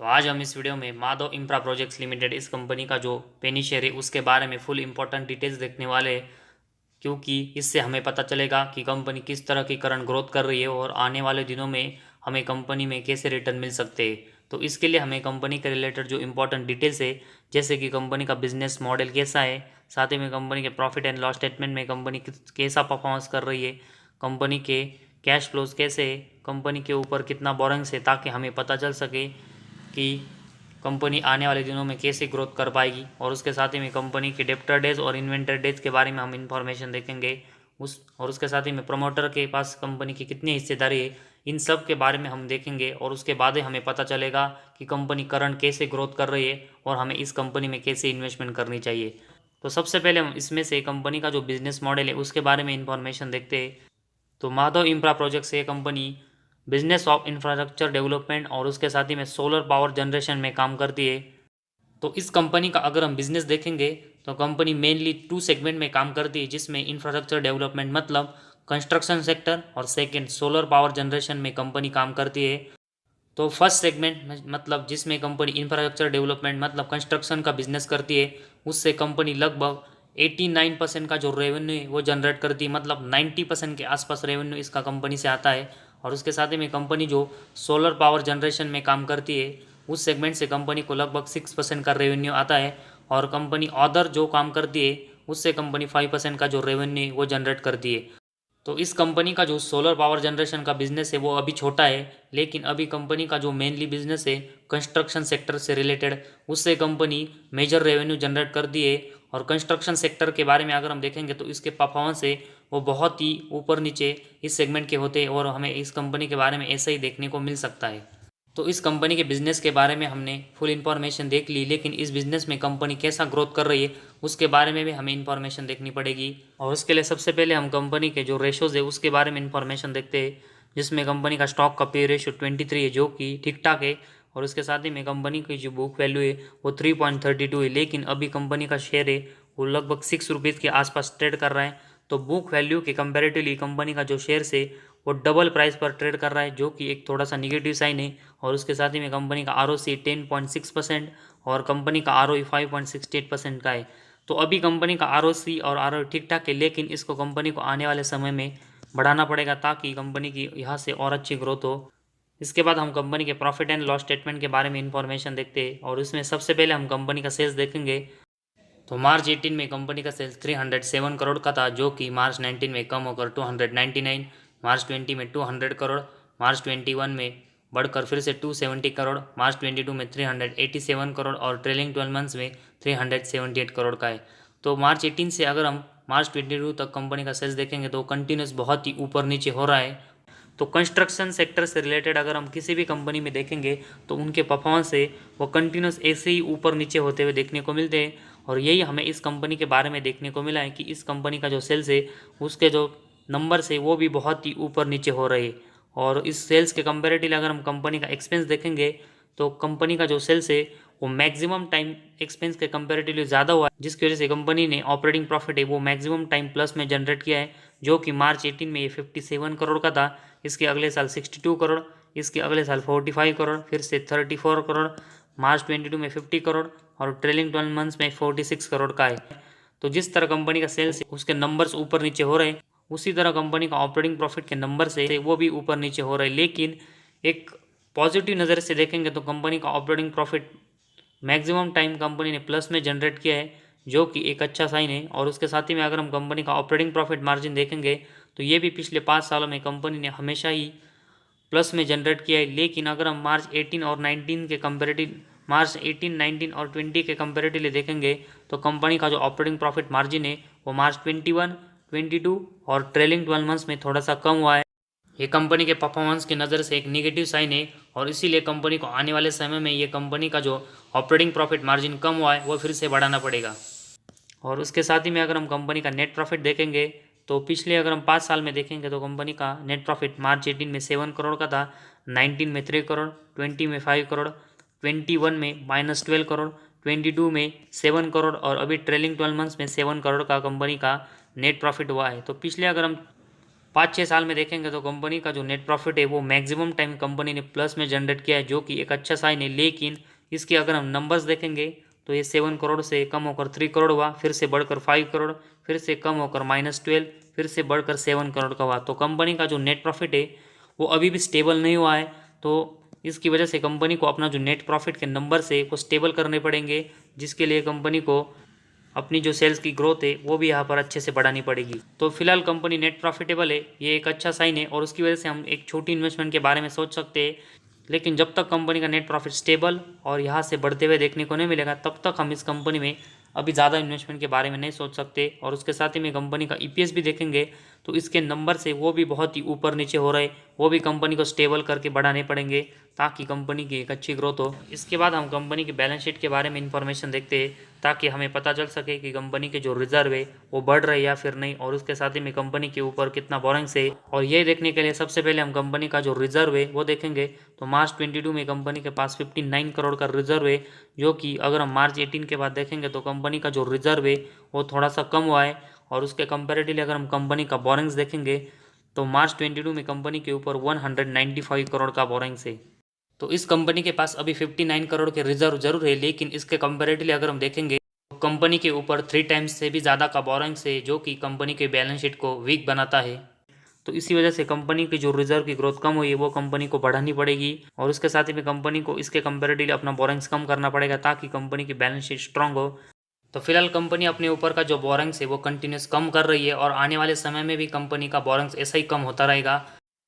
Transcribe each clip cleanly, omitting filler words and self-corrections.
तो आज हम इस वीडियो में माधव इंफ्रा प्रोजेक्ट्स लिमिटेड इस कंपनी का जो पेनी शेयर है उसके बारे में फुल इंपॉर्टेंट डिटेल्स देखने वाले हैं, क्योंकि इससे हमें पता चलेगा कि कंपनी किस तरह की करंट ग्रोथ कर रही है और आने वाले दिनों में हमें कंपनी में कैसे रिटर्न मिल सकते हैं। तो इसके लिए हमें कंपनी के रिलेटेड जो इंपॉर्टेंट डिटेल्स है, जैसे कि कंपनी का बिजनेस मॉडल कैसा है, साथ ही में कंपनी के प्रॉफिट एंड लॉस स्टेटमेंट में कंपनी कैसा परफॉर्मेंस कर रही है, कंपनी के कैश फ्लोज कैसे है, कंपनी के ऊपर कितना बोरिंग्स है, ताकि हमें पता चल सके कि कंपनी आने वाले दिनों में कैसे ग्रोथ कर पाएगी। और उसके साथ ही में कंपनी के डेप्टर डेज और इन्वेंटर डेज के बारे में हम इंफॉर्मेशन देखेंगे। उसके साथ ही में प्रमोटर के पास कंपनी की कितनी हिस्सेदारी है, इन सब के बारे में हम देखेंगे। और उसके बाद ही हमें पता चलेगा कि कंपनी करंट कैसे ग्रोथ कर रही है और हमें इस कंपनी में कैसे इन्वेस्टमेंट करनी चाहिए। तो सबसे पहले हम इसमें से कंपनी का जो बिजनेस मॉडल है उसके बारे में इंफॉर्मेशन देखते हैं। तो माधव इंफ्रा प्रोजेक्ट से company business of infrastructure development और उसके साथ ही में सोलर पावर जनरेशन में काम करती है। तो इस कंपनी का अगर हम बिजनेस देखेंगे तो कंपनी मेनली टू सेगमेंट में काम करती है, जिसमें इंफ्रास्ट्रक्चर डेवलपमेंट मतलब कंस्ट्रक्शन सेक्टर और सेकंड सोलर पावर जनरेशन में कंपनी काम करती है। तो फर्स्ट सेगमेंट मतलब जिसमें कंपनी इंफ्रास्ट्रक्चर डेवलपमेंट मतलब कंस्ट्रक्शन का बिजनेस करती है, उससे कंपनी लगभग 89% का जो रेवेन्यू है वो जनरेट करती है, मतलब 90% के आसपास रेवेन्यू इसका कंपनी से आता है। और उसके साथ ही में कंपनी जो सोलर पावर जनरेशन में काम करती है, उस सेगमेंट से कंपनी को लगभग 6% का रेवेन्यू आता है। और कंपनी अदर जो काम करती है उससे कंपनी 5% का जो रेवेन्यू है वो जनरेट करती है। तो इस कंपनी का जो सोलर पावर जनरेशन का बिजनेस है वो अभी छोटा है, लेकिन अभी कंपनी का जो मेनली बिजनेस है कंस्ट्रक्शन सेक्टर से रिलेटेड, उससे कंपनी मेजर रेवेन्यू जनरेट कर दी है। और कंस्ट्रक्शन सेक्टर के बारे में अगर हम देखेंगे तो इसके परफॉर्मेंस है वो बहुत ही ऊपर नीचे इस सेगमेंट के होते हैं, और हमें इस कंपनी के बारे में ऐसा ही देखने को मिल सकता है। तो इस कंपनी के बिजनेस के बारे में हमने फुल इन्फॉर्मेशन देख ली, लेकिन इस बिजनेस में कंपनी कैसा ग्रोथ कर रही है उसके बारे में भी हमें इन्फॉर्मेशन देखनी पड़ेगी। और उसके लिए सबसे पहले हम कंपनी के जो रेशोज है उसके बारे में इन्फॉर्मेशन देखते हैं, जिसमें कंपनी का स्टॉक का पे रेशो 23 है, जो कि ठीक ठाक है। और उसके साथ ही में कंपनी की जो बुक वैल्यू है वो 3.32 है, लेकिन अभी कंपनी का शेयर है वो लगभग ₹6 के आसपास ट्रेड कर रहा है। तो बुक वैल्यू के कंपेरेटिवली कंपनी का जो शेयर है वो डबल प्राइस पर ट्रेड कर रहा है, जो कि एक थोड़ा सा निगेटिव साइन है। और उसके साथ ही में कंपनी का ROC 10.6% और कंपनी का ROE 5.68% का है। तो अभी कंपनी का ROC और ROE ठीक ठाक है, लेकिन इसको कंपनी को आने वाले समय में बढ़ाना पड़ेगा ताकि कंपनी की यहाँ से और अच्छी ग्रोथ हो। इसके बाद हम कंपनी के प्रॉफिट एंड लॉस स्टेटमेंट के बारे में इंफॉर्मेशन देखते हैं, और इसमें सबसे पहले हम कंपनी का सेल्स देखेंगे। तो मार्च 18 में कंपनी का सेल्स 307 करोड़ का था, जो कि मार्च 19 में कम होकर 299, मार्च 20 में 200 करोड़, मार्च 21 में बढ़कर फिर से 270 करोड़, मार्च 22 में 387 करोड़ और ट्रेलिंग 12 मंथ्स में 378 करोड़ का है। तो मार्च 18 से अगर हम मार्च 22 तक कंपनी का सेल्स देखेंगे तो कंटिन्यूस बहुत ही ऊपर नीचे हो रहा है। तो कंस्ट्रक्शन सेक्टर से रिलेटेड अगर हम किसी भी कंपनी में देखेंगे तो उनके परफॉर्मेंस से वो कंटिन्यूस ऐसे ही ऊपर नीचे होते हुए देखने को मिलते हैं। और यही हमें इस कंपनी के बारे में देखने को मिला है कि इस कंपनी का जो सेल्स है उसके जो नंबर्स है वो भी बहुत ही ऊपर नीचे हो रहे हैं। और इस सेल्स के कंपेरेटिवली अगर हम कंपनी का एक्सपेंस देखेंगे तो कंपनी का जो सेल्स है वो मैक्सिमम टाइम एक्सपेंस के कंपेरेटिवली ज़्यादा हुआ है, जिसकी वजह से कंपनी ने ऑपरेटिंग प्रॉफिट है वो मैक्सिमम टाइम प्लस में जनरेट किया है, जो कि मार्च 18 में ये 57 करोड़ का था। इसके अगले साल 62 करोड़, इसके अगले साल 45 करोड़, फिर से 34 करोड़, मार्च 22 में 50 करोड़ और ट्रेलिंग 12 मंथ्स में 46 करोड़ का है। तो जिस तरह कंपनी का सेल्स है उसके नंबर्स ऊपर नीचे हो रहे हैं, उसी तरह कंपनी का ऑपरेटिंग प्रॉफिट के नंबर से वो भी ऊपर नीचे हो रहे हैं। लेकिन एक पॉजिटिव नज़र से देखेंगे तो कंपनी का operating profit maximum time company ने प्लस में जनरेट किया है, जो कि एक अच्छा साइन है। और उसके साथ ही में अगर हम कंपनी का ऑपरेटिंग प्रॉफिट मार्जिन देखेंगे तो ये भी पिछले 5 सालों में कंपनी ने हमेशा ही प्लस में जनरेट किया है। लेकिन अगर हम मार्च 18 और 19 के कंपेरेटिव मार्च 18, 19 और 20 के कंपेरेटिवली देखेंगे तो कंपनी का जो ऑपरेटिंग प्रॉफिट मार्जिन है वो मार्च 21, 22 और ट्रेलिंग 12 मंथ्स में थोड़ा सा कम हुआ है। ये कंपनी के परफॉर्मेंस की नज़र से एक नेगेटिव साइन है, और इसीलिए कंपनी को आने वाले समय में ये कंपनी का जो ऑपरेटिंग प्रॉफिट मार्जिन कम हुआ है वो फिर से बढ़ाना पड़ेगा। और उसके साथ ही में अगर हम कंपनी का नेट प्रॉफिट देखेंगे तो पिछले अगर हम 5 साल में देखेंगे तो कंपनी का नेट प्रॉफिट मार्च 18 में 7 करोड़ का था, 19 में 3 करोड़, 20 में 5 करोड़, 21 में -12 करोड़, 22 में 7 करोड़ और अभी ट्रेलिंग 12 मंथ्स में 7 करोड़ का कंपनी का नेट प्रॉफिट हुआ है। तो पिछले अगर हम 5-6 साल में देखेंगे तो कंपनी का जो नेट प्रॉफिट है वो मैक्सिमम टाइम कंपनी ने प्लस में जनरेट किया है, जो कि एक अच्छा साइन है। लेकिन इसके अगर हम नंबर्स देखेंगे तो ये 7 करोड़ से कम होकर 3 करोड़ हुआ, फिर से बढ़कर 5 करोड़, फिर से कम होकर -12, फिर से बढ़कर 7 करोड़ का हुआ। तो कंपनी का जो नेट प्रॉफिट है वो अभी भी स्टेबल नहीं हुआ है। तो इसकी वजह से कंपनी को अपना जो नेट प्रॉफिट के नंबर से वो स्टेबल करने पड़ेंगे, जिसके लिए कंपनी को अपनी जो सेल्स की ग्रोथ है वो भी यहाँ पर अच्छे से बढ़ानी पड़ेगी। तो फिलहाल कंपनी नेट प्रॉफिटेबल है, ये एक अच्छा साइन है और उसकी वजह से हम एक छोटी इन्वेस्टमेंट के बारे में सोच सकते हैं। लेकिन जब तक कंपनी का नेट प्रॉफिट स्टेबल और यहाँ से बढ़ते हुए देखने को नहीं मिलेगा, तब तक हम इस कंपनी में अभी ज़्यादा इन्वेस्टमेंट के बारे में नहीं सोच सकते। और उसके साथ ही में कंपनी का ईपीएस भी देखेंगे तो इसके नंबर से वो भी बहुत ही ऊपर नीचे हो रहे, वो भी कंपनी को स्टेबल करके बढ़ाने पड़ेंगे ताकि कंपनी की एक अच्छी ग्रोथ हो। इसके बाद हम कंपनी की बैलेंस शीट के बारे में इंफॉर्मेशन देखते हैं ताकि हमें पता चल सके कि कंपनी के जो रिजर्व है वो बढ़ रहे या फिर नहीं, और उसके साथ ही में कंपनी के ऊपर कितना बोरिंग्स है। और ये देखने के लिए सबसे पहले हम कंपनी का जो रिजर्व है वो देखेंगे। तो मार्च 22 में कंपनी के पास 59 करोड़ का रिजर्व है, जो कि अगर हम मार्च 18 के बाद देखेंगे तो कंपनी का जो रिजर्व है वो थोड़ा सा कम हुआ है। और उसके कंपेरेटिवली अगर हम कंपनी का बोरिंग्स देखेंगे तो मार्च 22 में कंपनी के ऊपर 195 करोड़ का बोरिंग्स है। तो इस कंपनी के पास अभी 59 करोड़ के रिजर्व जरूर है, लेकिन इसके कंपेरेटिवली अगर हम देखेंगे तो कंपनी के ऊपर 3 टाइम्स से भी ज़्यादा का बोरिंग्स है, जो कि कंपनी के बैलेंस शीट को वीक बनाता है। तो इसी वजह से कंपनी की जो रिजर्व की ग्रोथ कम हुई है वो कंपनी को बढ़ानी पड़ेगी, और उसके साथ ही में कंपनी को इसके कंपेरेटिवली अपना बोरिंग्स कम करना पड़ेगा ताकि कंपनी की बैलेंस शीट स्ट्रांग हो। तो फिलहाल कंपनी अपने ऊपर का जो बोरिंग्स है वो कंटिन्यूस कम कर रही है, और आने वाले समय में भी कंपनी का बोरिंग्स ऐसा ही कम होता रहेगा।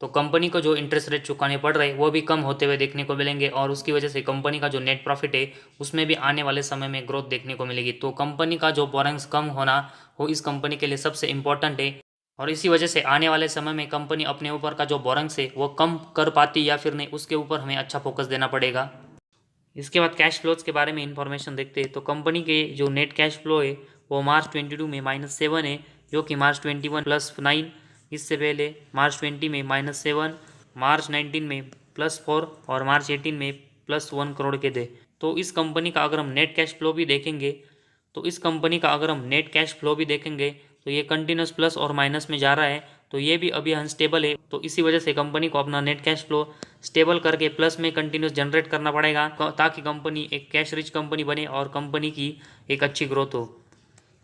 तो कंपनी को जो इंटरेस्ट रेट चुकाने पड़ रहे हैं वो भी कम होते हुए देखने को मिलेंगे, और उसकी वजह से कंपनी का जो नेट प्रॉफिट है उसमें भी आने वाले समय में ग्रोथ देखने को मिलेगी। तो कंपनी का जो बोरिंग्स कम होना वो इस कंपनी के लिए सबसे इंपॉर्टेंट है, और इसी वजह से आने वाले समय में कंपनी अपने ऊपर का जो बोरिंग्स है वो कम कर पाती या फिर नहीं, उसके ऊपर हमें अच्छा फोकस देना पड़ेगा। इसके बाद कैश फ्लोज के बारे में इंफॉर्मेशन देखते हैं। तो कंपनी के जो नेट कैश फ्लो है वो मार्च 22 में -7 है, जो कि मार्च 21 +9, इससे पहले मार्च 20 में -7, मार्च 19 में +4 और मार्च 18 में +1 करोड़ के थे। तो इस कंपनी का अगर हम नेट कैश फ्लो भी देखेंगे तो ये कंटिन्यूस प्लस और माइनस में जा रहा है। तो ये भी अभी अनस्टेबल है, तो इसी वजह से कंपनी को अपना नेट कैश फ्लो स्टेबल करके प्लस में कंटिन्यूस जनरेट करना पड़ेगा ताकि कंपनी एक कैश रिच कंपनी बने और कंपनी की एक अच्छी ग्रोथ हो।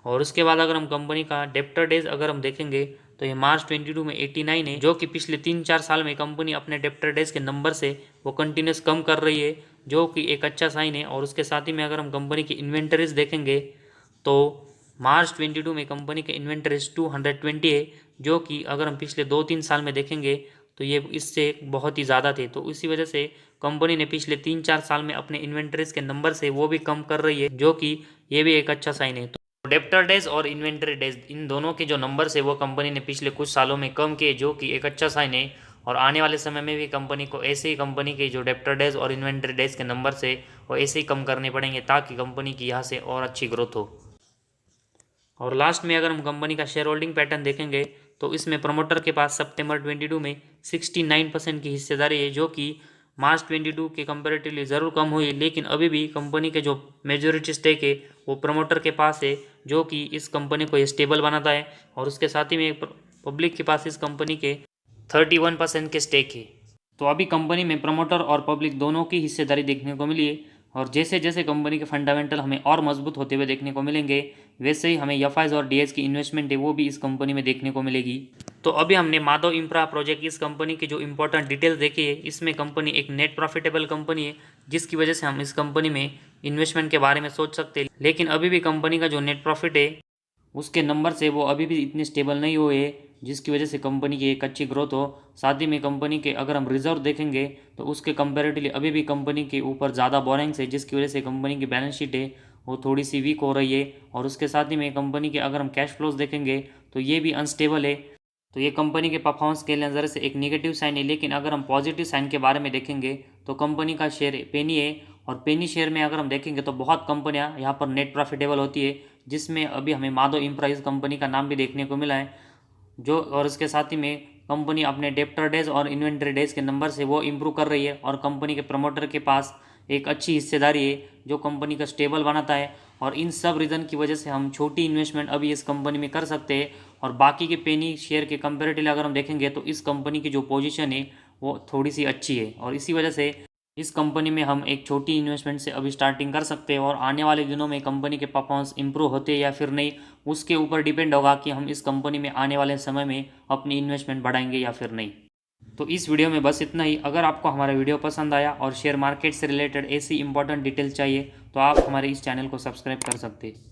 और उसके बाद अगर हम कंपनी का डेप्टर डेज अगर हम देखेंगे तो ये मार्च 22 में 89 है, जो कि पिछले 3-4 साल में कंपनी अपने डेप्टर डेज के नंबर से वो कंटिन्यूस कम कर रही है, जो कि एक अच्छा साइन है। और उसके साथ ही में अगर हम कंपनी की इन्वेंटरीज देखेंगे तो मार्च 22 में कंपनी के इन्वेंटरीज 220 है, जो कि अगर हम पिछले 2-3 साल में देखेंगे तो ये इससे बहुत ही ज़्यादा थे। तो इसी वजह से कंपनी ने पिछले 3-4 साल में अपने इन्वेंटरीज के नंबर से वो भी कम कर रही है, जो कि ये भी एक अच्छा साइन है। तो डेप्टर डेज और इन्वेंटरी डेज इन दोनों के जो नंबर है वो कंपनी ने पिछले कुछ सालों में कम किए, जो कि एक अच्छा साइन है। और आने वाले समय में भी कंपनी को ऐसे ही कंपनी के जो डेप्टर डेज और इन्वेंटरी डेज के नंबर से वो ऐसे ही कम करने पड़ेंगे ताकि कंपनी की यहाँ से और अच्छी ग्रोथ हो। और लास्ट में अगर हम कंपनी का शेयर होल्डिंग पैटर्न देखेंगे तो इसमें प्रमोटर के पास सितंबर 22 में 69% की हिस्सेदारी है, जो कि मार्च 22 के कंपेरेटिवली ज़रूर कम हुई, लेकिन अभी भी कंपनी के जो मेजोरिटी स्टेक है वो प्रमोटर के पास है, जो कि इस कंपनी को ये स्टेबल बनाता है। और उसके साथ ही में पब्लिक के पास इस कंपनी के 31% के स्टेक है। तो अभी कंपनी में प्रमोटर और पब्लिक दोनों की हिस्सेदारी देखने को मिली है, और जैसे जैसे कंपनी के फंडामेंटल हमें और मजबूत होते हुए देखने को मिलेंगे, वैसे ही हमें एफआईज और डीएस की इन्वेस्टमेंट है वो भी इस कंपनी में देखने को मिलेगी। तो अभी हमने माधव इंफ्रा प्रोजेक्ट इस कंपनी की जो इंपॉर्टेंट डिटेल्स देखी है, इसमें कंपनी एक नेट प्रॉफिटेबल कंपनी है, जिसकी वजह से हम इस कंपनी में इन्वेस्टमेंट के बारे में सोच सकते हैं। लेकिन अभी भी कंपनी का जो नेट प्रॉफिट है उसके नंबर से वो अभी भी इतने स्टेबल नहीं हुए हैं, जिसकी वजह से कंपनी की एक अच्छी ग्रोथ हो। साथ ही में कंपनी के अगर हम रिजर्व देखेंगे तो उसके कंपेरेटिवली अभी भी कंपनी के ऊपर ज़्यादा बोरिंग्स है, जिसकी वजह से कंपनी की बैलेंस शीट है वो थोड़ी सी वीक हो रही है। और उसके साथ ही में कंपनी के अगर हम कैश फ्लोज देखेंगे तो ये भी अनस्टेबल है। तो ये कंपनी के परफॉर्मेंस के नज़र से एक नेगेटिव साइन है। लेकिन अगर हम पॉजिटिव साइन के बारे में देखेंगे तो कंपनी का शेयर पेनी है, और पेनी शेयर में अगर हम देखेंगे तो बहुत कंपनियां यहाँ पर नेट प्रॉफिटेबल होती है, जिसमें अभी हमें माधव इंफ्रा इस कंपनी का नाम भी देखने को मिला है। जो और इसके साथ ही में कंपनी अपने डेप्टर डेज और इन्वेंटरी डेज के नंबर से वो इम्प्रूव कर रही है, और कंपनी के प्रमोटर के पास एक अच्छी हिस्सेदारी है जो कंपनी का स्टेबल बनाता है। और इन सब रीज़न की वजह से हम छोटी इन्वेस्टमेंट अभी इस कंपनी में कर सकते हैं। और बाकी के पेनी शेयर के कंपेरेटिवली अगर हम देखेंगे तो इस कंपनी की जो पोजीशन है वो थोड़ी सी अच्छी है, और इसी वजह से इस कंपनी में हम एक छोटी इन्वेस्टमेंट से अभी स्टार्टिंग कर सकते हैं। और आने वाले दिनों में कंपनी के परफॉर्मेंस इंप्रूव होते हैं या फिर नहीं, उसके ऊपर डिपेंड होगा कि हम इस कंपनी में आने वाले समय में अपनी इन्वेस्टमेंट बढ़ाएंगे या फिर नहीं। तो इस वीडियो में बस इतना ही। अगर आपको हमारा वीडियो पसंद आया और शेयर मार्केट से रिलेटेड ऐसी इंपॉर्टेंट डिटेल्स चाहिए तो आप हमारे इस चैनल को सब्सक्राइब कर सकते हैं।